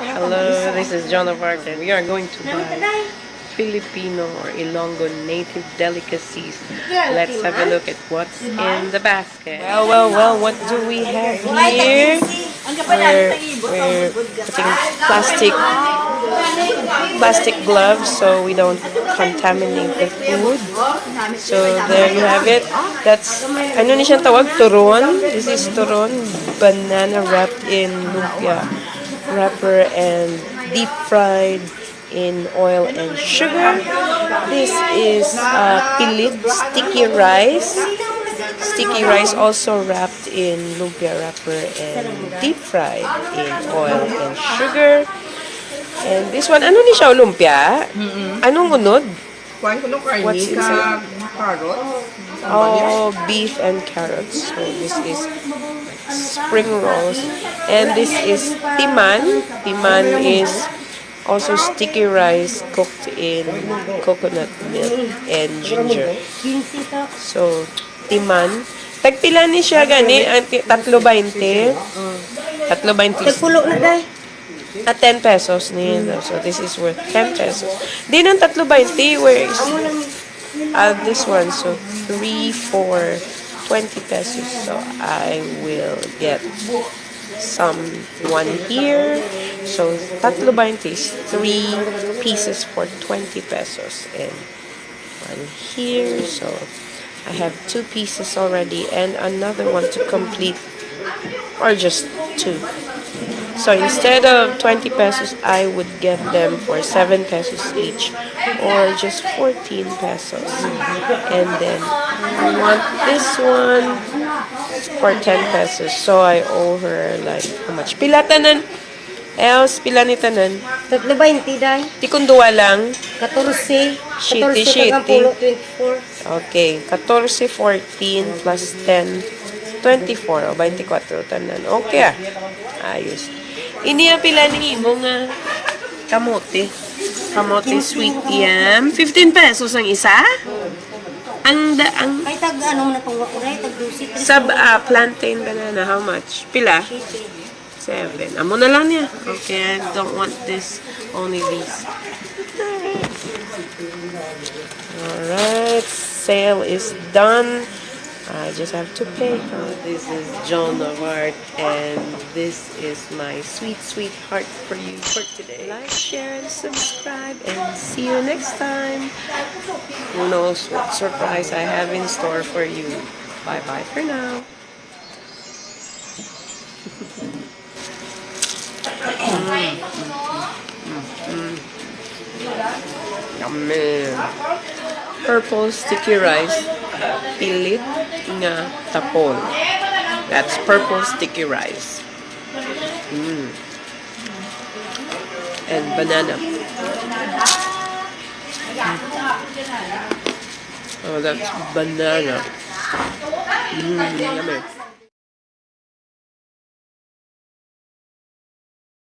Hello, this is John of Arc, and we are going to buy Filipino or Ilonggo native delicacies. Let's have a look at what's in the basket. Well, what do we have here? We're putting plastic gloves so we don't contaminate the food. So there you have it. That's, ano ni siyang tawag? Turon. This is turon, banana wrapped in lumpia wrapper and deep fried in oil and sugar. This is pilit, sticky rice. Sticky rice also wrapped in lumpia wrapper and deep fried in oil and sugar. And this one, ano ni siya, lumpia? Anong unod? What's inside? Oh, beef and carrots. So this is spring rolls. And this is timan. Timan is also sticky rice cooked in coconut milk and ginger. So, timan. Tagpila ni siya gani, 3.20. 3.20. Tagpulo na day. At 10 pesos niya. So, this is worth 10 pesos. Di ng 3.20, where is this one? So, 3, 4, 20 pesos. So, I will get one here. So, 3.20 is 3 pieces for 20 pesos. And one here. So, I have 2 pieces already. And another one to complete. Or just 2. So, instead of 20 pesos, I would get them for 7 pesos each. Or just 14 pesos. And then, I want this one for 10 pesos. So, I owe her like, how much? Pila tanan? Els, pila ni tanan? 3.20 day. Di kung duwa lang. 14. Shitty. 24. Okay, 14, 14 plus 10, 24 o 24 tanan. Okay ah. Ayos. Iniya pila ni imo nga kamote. Kamote sweet yam. 15 pesos ang isa? Ang Ay tag ano na pang wakuray tag 12. sab plantain banana, how much? Pila? 7. Amo na lang niya. Okay, I don't want this. Only these. Alright, sale is done. I just have to pay. This is John of Art, and this is my sweet heart for you for today. Like, share, and subscribe, and see you next time. Who knows what surprise I have in store for you. Bye-bye for now. Yummy. Purple sticky rice. Pilit nga tapol. That's purple sticky rice. And banana. Oh, that's banana. Yummy.